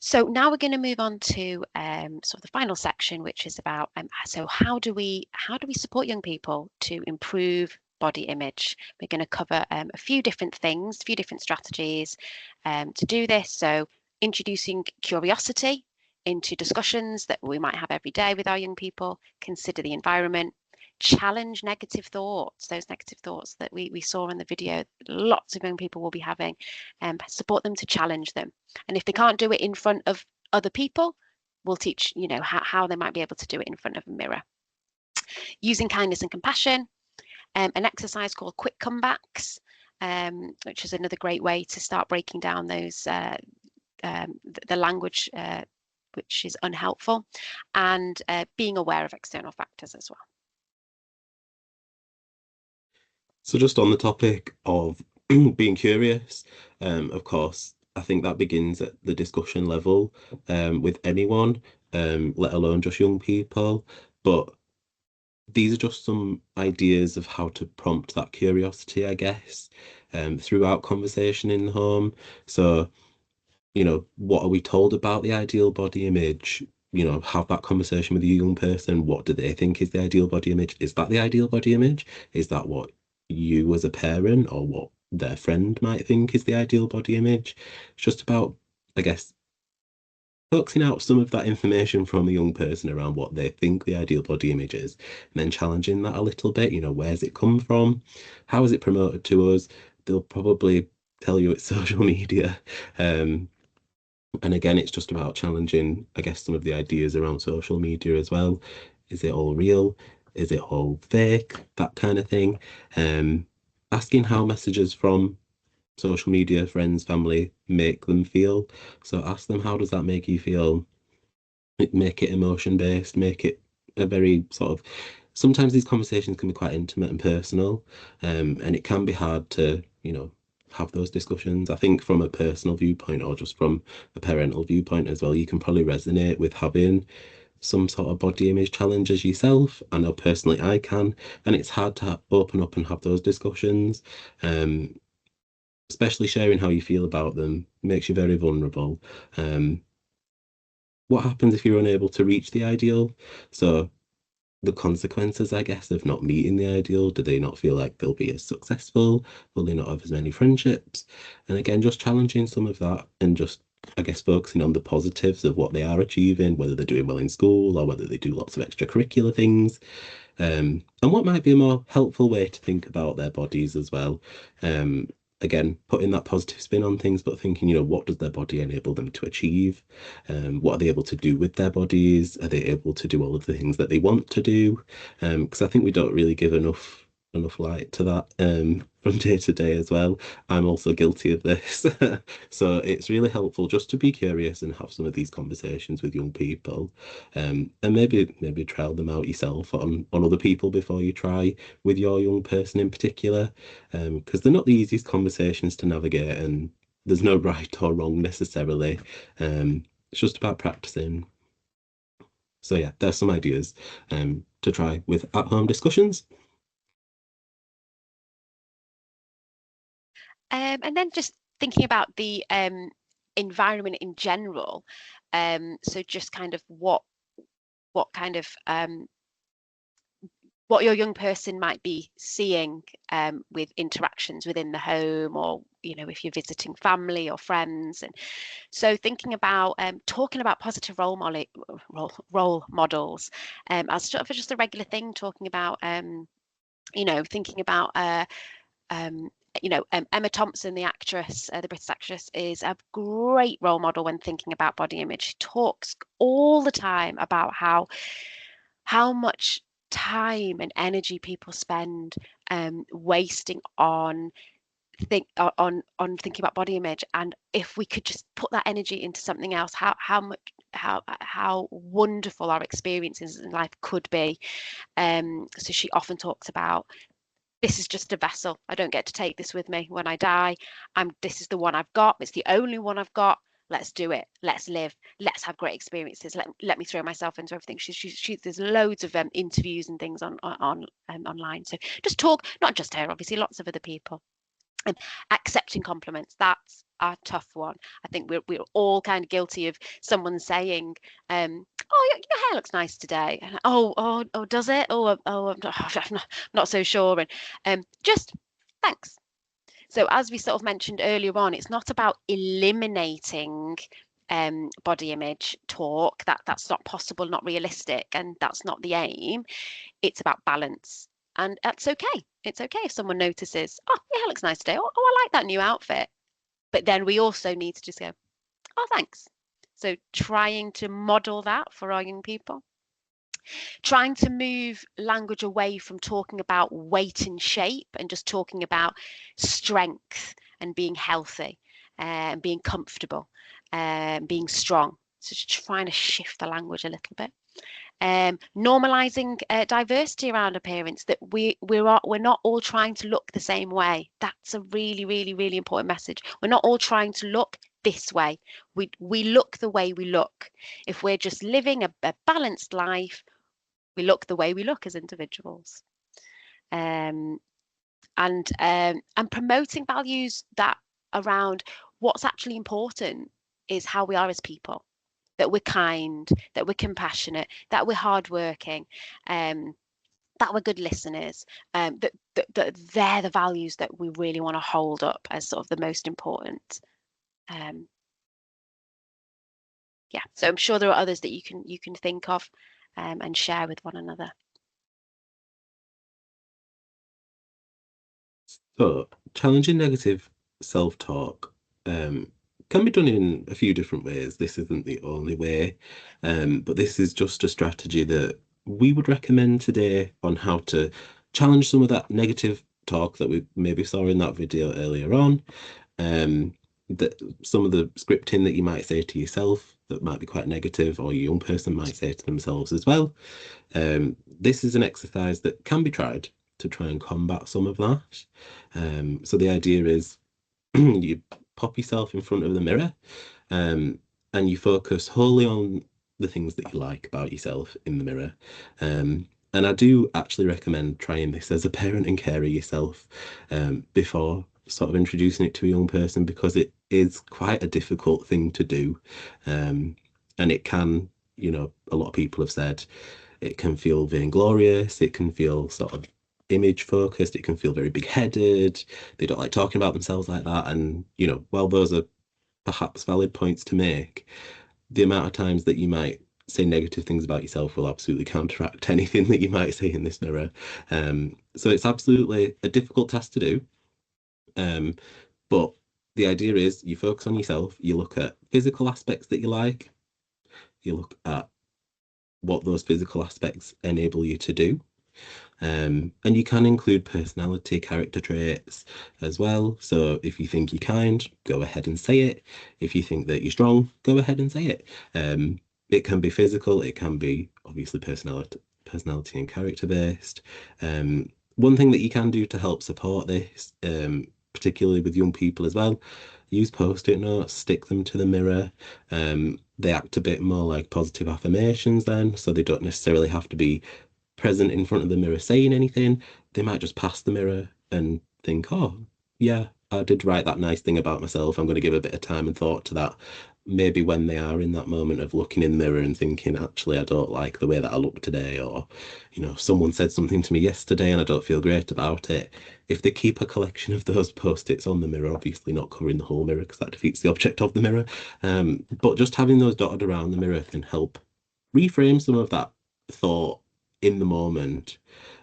So now we're going to move on to sort of the final section, which is about so how do we support young people to improve body image? We're going to cover a few different things, a few different strategies to do this. So introducing curiosity into discussions that we might have every day with our young people, consider the environment, challenge negative thoughts, those negative thoughts that we saw in the video, lots of young people will be having, support them to challenge them. And if they can't do it in front of other people, we'll teach, how they might be able to do it in front of a mirror. Using kindness and compassion, an exercise called quick comebacks, which is another great way to start breaking down those the language which is unhelpful, and being aware of external factors as well. So just on the topic of being curious, of course, I think that begins at the discussion level with anyone, let alone just young people. But these are just some ideas of how to prompt that curiosity, I guess, throughout conversation in the home. So, what are we told about the ideal body image? Have that conversation with a young person. What do they think is the ideal body image? Is that the ideal body image? Is that what you as a parent or what their friend might think is the ideal body image? It's just about, I guess, focusing out some of that information from a young person around what they think the ideal body image is, and then challenging that a little bit. Where's it come from? How is it promoted to us? They'll probably tell you it's social media. And again, it's just about challenging, I guess, some of the ideas around social media as well. Is it all real? Is it all fake? That kind of thing. Asking how messages from social media, friends, family make them feel. So ask them, how does that make you feel? Make it emotion based, make it a very sort of, sometimes these conversations can be quite intimate and personal, and it can be hard to, have those discussions. I think from a personal viewpoint or just from a parental viewpoint as well, you can probably resonate with having some sort of body image challenges yourself. I know personally I can, and it's hard to open up and have those discussions. Especially sharing how you feel about them makes you very vulnerable. What happens if you're unable to reach the ideal? So the consequences, I guess, of not meeting the ideal, do they not feel like they'll be as successful? Will they not have as many friendships? And again, just challenging some of that and just, I guess, focusing on the positives of what they are achieving, whether they're doing well in school or whether they do lots of extracurricular things. And what might be a more helpful way to think about their bodies as well. Again, putting that positive spin on things, but thinking, what does their body enable them to achieve? What are they able to do with their bodies? Are they able to do all of the things that they want to do? Because I think we don't really give enough light to that from day to day as well. I'm also guilty of this. So it's really helpful just to be curious and have some of these conversations with young people, and maybe trial them out yourself on other people before you try with your young person in particular, because they're not the easiest conversations to navigate, and there's no right or wrong necessarily. It's just about practicing. So yeah, there's some ideas to try with at-home discussions. And then just thinking about the environment in general. So just kind of what kind of what your young person might be seeing with interactions within the home, or if you're visiting family or friends. And so thinking about talking about positive role models as sort of just a regular thing, talking about thinking about Emma Thompson, the actress, the British actress, is a great role model when thinking about body image. She talks all the time about how much time and energy people spend wasting on thinking about body image, and if we could just put that energy into something else, how wonderful our experiences in life could be. So she often talks about, this is just a vessel. I don't get to take this with me when I die. This is the one I've got. It's the only one I've got. Let's do it. Let's live. Let's have great experiences. Let me throw myself into everything. There's loads of interviews and things on online. So just talk, not just her, obviously, lots of other people. Accepting compliments, that's a tough one. I think we're all kind of guilty of someone saying, "Oh, your hair looks nice today." And, oh, does it? I'm not so sure. And just thanks. So as we sort of mentioned earlier on, it's not about eliminating body image talk. That's not possible, not realistic, and that's not the aim. It's about balance. And that's okay. It's okay if someone notices, "Oh, your hair looks nice today. Oh, I like that new outfit." But then we also need to just go, "Oh, thanks." So trying to model that for our young people. Trying to move language away from talking about weight and shape and just talking about strength and being healthy and being comfortable and being strong. So just trying to shift the language a little bit. Normalizing diversity around appearance, that we're not all trying to look the same way. That's a really, really, really important message. We're not all trying to look this way. We look the way we look. If we're just living a balanced life, we look the way we look as individuals. And promoting values that around what's actually important is how we are as people, that we're kind, that we're compassionate, that we're hardworking, that we're good listeners, that they're the values that we really want to hold up as sort of the most important. Yeah, so I'm sure there are others that you can think of and share with one another. So, challenging negative self-talk can be done in a few different ways. This isn't the only way, but this is just a strategy that we would recommend today on how to challenge some of that negative talk that we maybe saw in that video earlier on. That some of the scripting that you might say to yourself that might be quite negative, or your young person might say to themselves as well. This is an exercise that can be tried to try and combat some of that. So the idea is you pop yourself in front of the mirror and you focus wholly on the things that you like about yourself in the mirror. And I do actually recommend trying this as a parent and carer yourself before sort of introducing it to a young person, because it is quite a difficult thing to do. And it can, a lot of people have said it can feel vainglorious, it can feel sort of image focused, it can feel very big-headed. They don't like talking about themselves like that. And, while those are perhaps valid points to make, the amount of times that you might say negative things about yourself will absolutely counteract anything that you might say in this mirror. So it's absolutely a difficult task to do. But the idea is you focus on yourself, you look at physical aspects that you like, you look at what those physical aspects enable you to do. And you can include personality, character traits as well. So if you think you're kind, go ahead and say it. If you think that you're strong, go ahead and say it. It can be physical, it can be obviously personality and character based. One thing that you can do to help support this, particularly with young people as well, use post-it notes, stick them to the mirror. They act a bit more like positive affirmations then, so they don't necessarily have to be present in front of the mirror saying anything. They might just pass the mirror and think, "Oh, yeah, I did write that nice thing about myself. I'm going to give a bit of time and thought to that." Maybe when they are in that moment of looking in the mirror and thinking, "Actually, I don't like the way that I look today," or, "Someone said something to me yesterday and I don't feel great about it." If they keep a collection of those post-its on the mirror, obviously not covering the whole mirror because that defeats the object of the mirror, but just having those dotted around the mirror can help reframe some of that thought in the moment,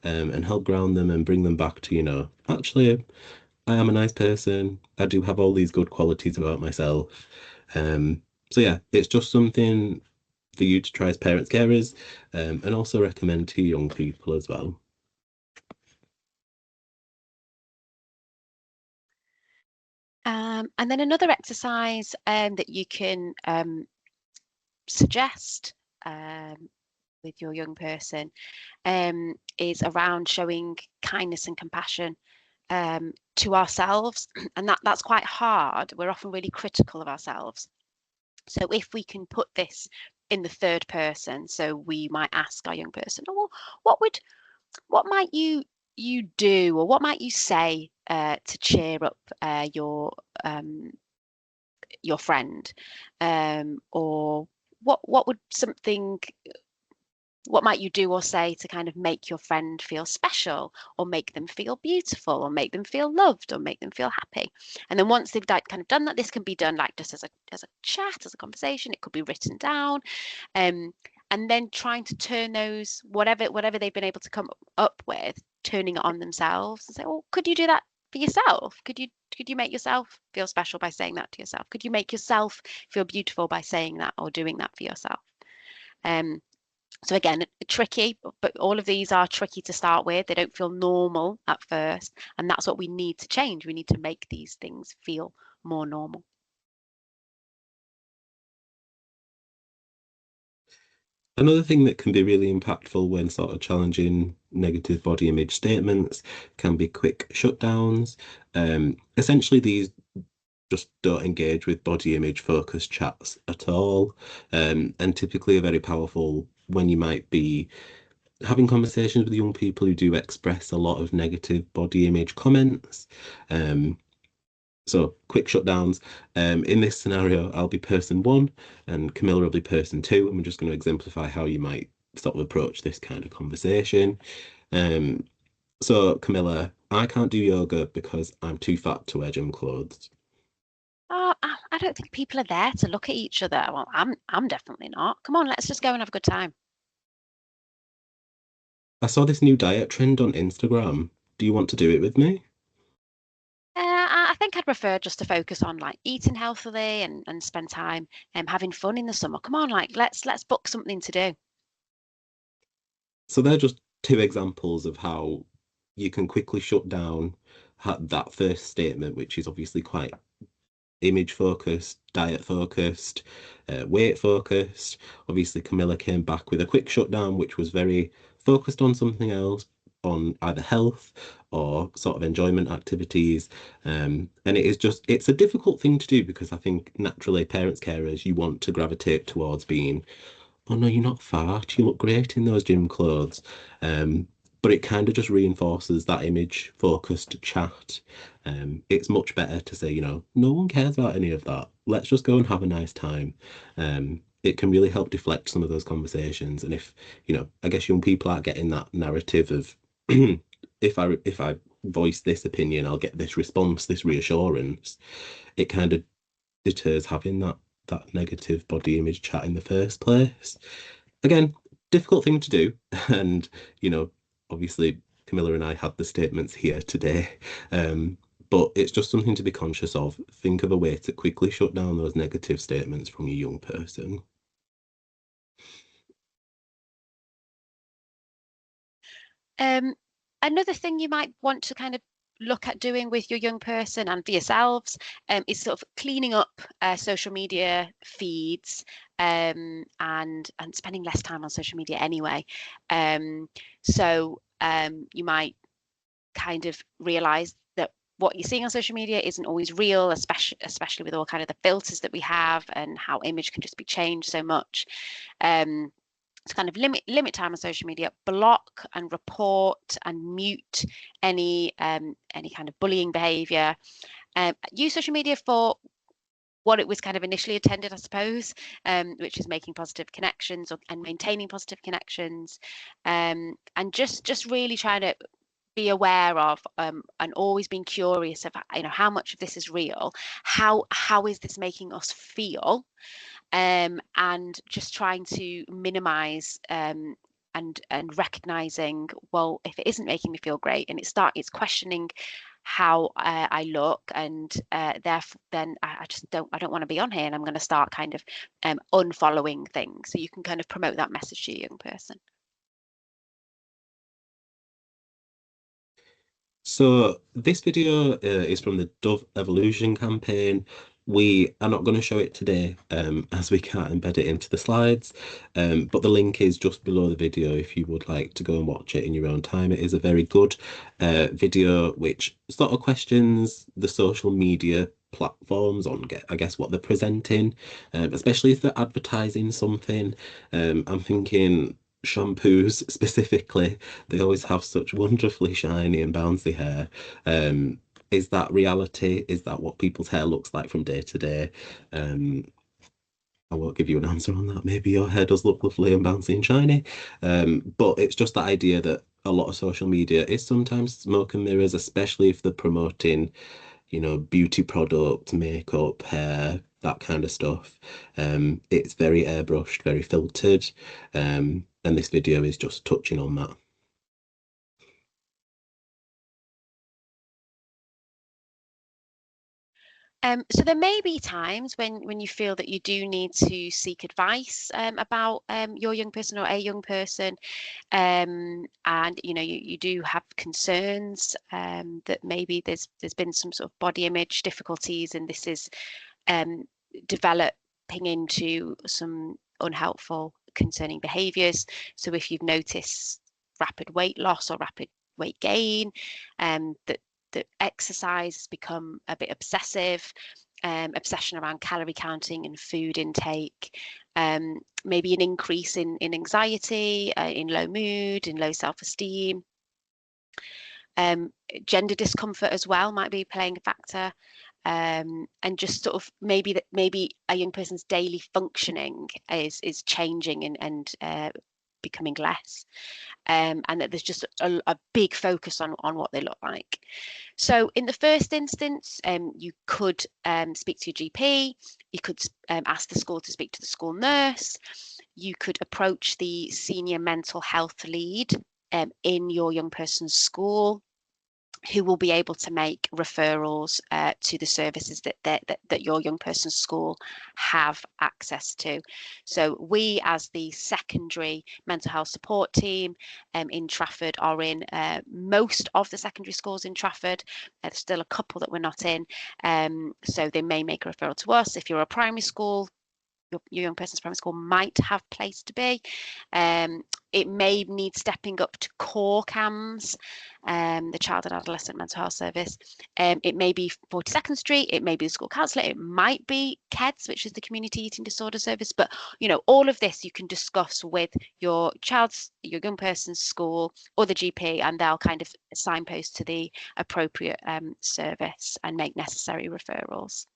and help ground them and bring them back to, actually, I am a nice person. I do have all these good qualities about myself. So yeah, it's just something for you to try as parents, carers, and also recommend to young people as well. And then another exercise that you can suggest with your young person is around showing kindness and compassion to ourselves. And that's quite hard. We're often really critical of ourselves. So if we can put this in the third person, so we might ask our young person, "Oh, well, what might you do, or what might you say to cheer up your friend, or what would something what might you do or say to kind of make your friend feel special, or make them feel beautiful, or make them feel loved, or make them feel happy? And then once they've kind of done that, this can be done like just as a chat, as a conversation. It could be written down, um, and then trying to turn those whatever they've been able to come up with, turning it on themselves and say, "Well, could you do that for yourself? Could you make yourself feel special by saying that to yourself? Could you make yourself feel beautiful by saying that or doing that for yourself?" Um, so again, tricky, but all of these are tricky to start with. They don't feel normal at first, and that's what we need to change. We need to make these things feel more normal. Another thing that can be really impactful when sort of challenging negative body image statements can be quick shutdowns. Essentially, these just don't engage with body image focused chats at all, and typically are very powerful when you might be having conversations with young people who do express a lot of negative body image comments. So quick shutdowns. In this scenario, I'll be person one and Camilla will be person two. And we're just going to exemplify how you might sort of approach this kind of conversation. Um, so Camilla, I can't do yoga because I'm too fat to wear gym clothes. Oh, I don't think people are there to look at each other. Well, I'm definitely not. Come on, let's just go and have a good time. I saw this new diet trend on Instagram. Do you want to do it with me? I think I'd prefer just to focus on like eating healthily and spend time having fun in the summer. Come on, like let's book something to do. So they're just two examples of how you can quickly shut down that first statement, which is obviously quite image focused, diet focused, weight focused. Obviously, Camilla came back with a quick shutdown, which was very focused on something else, on either health or sort of enjoyment activities. And it's a difficult thing to do because I think naturally, parents, carers, you want to gravitate towards being, oh no, you're not fat, you look great in those gym clothes. But it kind of just reinforces that image focused chat. It's much better to say, no one cares about any of that. Let's just go and have a nice time. It can really help deflect some of those conversations. And if, I guess young people aren't getting that narrative of if I voice this opinion, I'll get this response, this reassurance. It kind of deters having that negative body image chat in the first place. Again, difficult thing to do. And, obviously Camilla and I had the statements here today. But it's just something to be conscious of. Think of a way to quickly shut down those negative statements from your young person. Um, Another thing you might want to kind of look at doing with your young person and for yourselves is sort of cleaning up social media feeds, and spending less time on social media anyway. So you might kind of realize that what you're seeing on social media isn't always real, especially with all kind of the filters that we have and how image can just be changed so much. To kind of limit time on social media, block and report and mute any kind of bullying behavior. Use social media for what it was kind of initially intended, I suppose, which is making positive connections and maintaining positive connections, and just really trying to be aware of and always being curious of how much of this is real, how is this making us feel, and just trying to minimize and recognizing, well, if it isn't making me feel great and it's questioning how I look, and therefore then I just don't want to be on here, and I'm going to start kind of unfollowing things. So you can kind of promote that message to your young person. So this video is from the Dove Evolution campaign. We are not going to show it today as we can't embed it into the slides, but the link is just below the video if you would like to go and watch it in your own time. It is a very good video which sort of questions the social media platforms on, I guess, what they're presenting, especially if they're advertising something. I'm thinking shampoos specifically, they always have such wonderfully shiny and bouncy hair. is that reality? Is that what people's hair looks like from day to day? I won't give you an answer on that. Maybe your hair does look lovely and bouncy and shiny. But it's just that idea that a lot of social media is sometimes smoke and mirrors, especially if they're promoting, beauty products, makeup, hair, that kind of stuff. It's very airbrushed, very filtered. And this video is just touching on that. So there may be times when you feel that you do need to seek advice about your young person or a young person, and you do have concerns that maybe there's been some sort of body image difficulties, and this is developing into some unhelpful, concerning behaviours. So if you've noticed rapid weight loss or rapid weight gain, that exercise has become a bit obsessive, obsession around calorie counting and food intake, maybe an increase in anxiety, in low mood, in low self-esteem. Gender discomfort as well might be playing a factor. And just sort of maybe a young person's daily functioning is changing and becoming less, and that there's just a big focus on what they look like. So in the first instance, you could speak to your GP, you could ask the school to speak to the school nurse, you could approach the senior mental health lead in your young person's school, who will be able to make referrals to the services that your young person's school have access to. So we, as the secondary mental health support team in Trafford, are in most of the secondary schools in Trafford. There's still a couple that we're not in. So they may make a referral to us. If you're a primary school, your young person's primary school might have place to be. It may need stepping up to core CAMHS, the Child and Adolescent Mental Health Service. It may be 42nd Street, it may be the school counsellor, it might be KEDS, which is the Community Eating Disorder Service. But all of this you can discuss with your young person's school or the GP, and they'll kind of signpost to the appropriate service and make necessary referrals.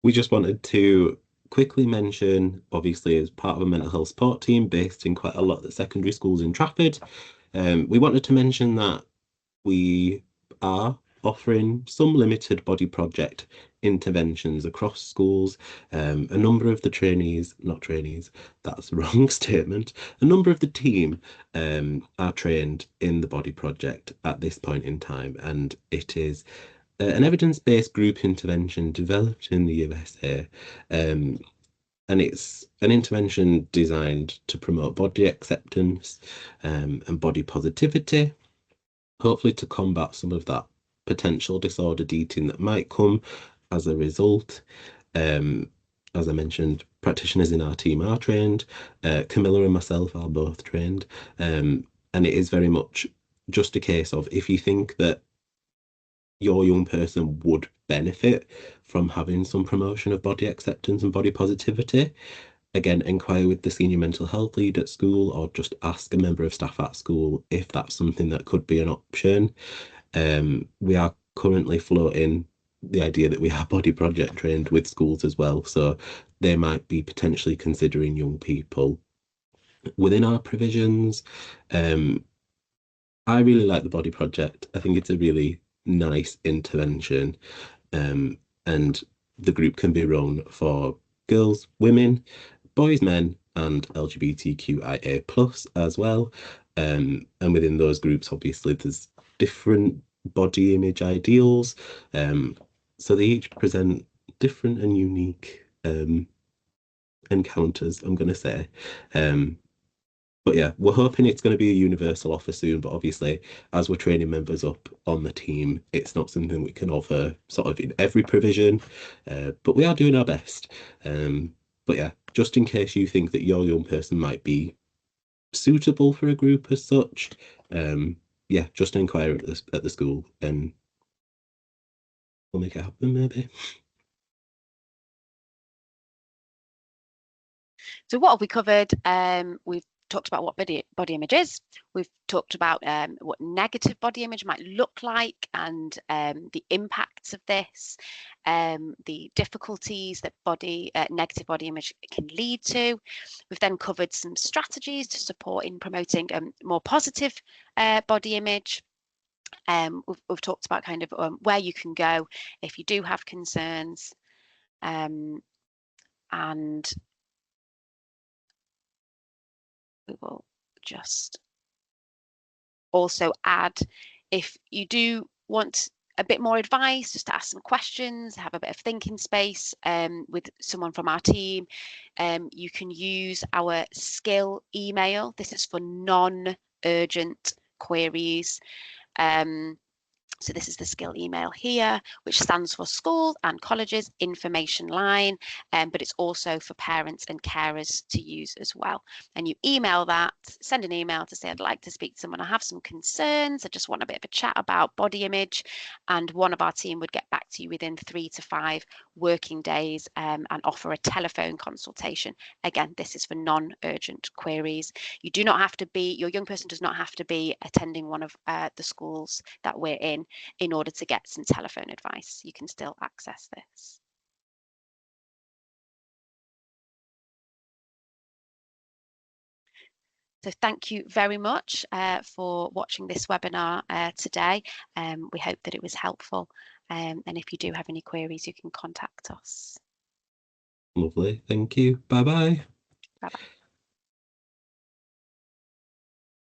We just wanted to quickly mention, obviously, as part of a mental health support team based in quite a lot of the secondary schools in Trafford, we wanted to mention that we are offering some limited body project interventions across schools. A number of the not trainees, that's the wrong statement. A number of the team are trained in the body project at this point in time, and it is an evidence-based group intervention developed in the USA. And it's an intervention designed to promote body acceptance and body positivity, hopefully to combat some of that potential disordered eating that might come as a result. As I mentioned, practitioners in our team are trained. Camilla and myself are both trained. And it is very much just a case of, if you think that your young person would benefit from having some promotion of body acceptance and body positivity, again, inquire with the senior mental health lead at school, or just ask a member of staff at school if that's something that could be an option. We are currently floating the idea that we are body project trained with schools as well, so they might be potentially considering young people within our provisions. I really like the body project. I think it's a really nice intervention, and the group can be run for girls, women, boys, men, and LGBTQIA plus as well. And within those groups, obviously, there's different body image ideals. So they each present different and unique encounters, I'm going to say. But yeah, we're hoping it's going to be a universal offer soon. But obviously, as we're training members up on the team, it's not something we can offer sort of in every provision. But we are doing our best. But yeah, just in case you think that your young person might be suitable for a group as such, yeah, just inquire at the school and we'll make it happen maybe. So what have we covered? We've talked about what body image is. We've talked about what negative body image might look like and the impacts of this, the difficulties that negative body image can lead to. We've then covered some strategies to support in promoting more positive body image. We've talked about kind of where you can go if you do have concerns, and we will just also add, if you do want a bit more advice, just to ask some questions, have a bit of thinking space with someone from our team, you can use our skill email. This is for non-urgent queries. So this is the skill email here, which stands for Schools and Colleges Information Line, but it's also for parents and carers to use as well. And you email that, send an email to say, I'd like to speak to someone, I have some concerns, I just want a bit of a chat about body image, and one of our team would get back to you within 3 to 5 working days and offer a telephone consultation. Again, this is for non-urgent queries. You do not have to be, your young person does not have to be attending one of the schools that we're in order to get some telephone advice. You can still access this. So thank you very much for watching this webinar today. We hope that it was helpful. And if you do have any queries, you can contact us. Lovely. Thank you. Bye-bye. Bye-bye.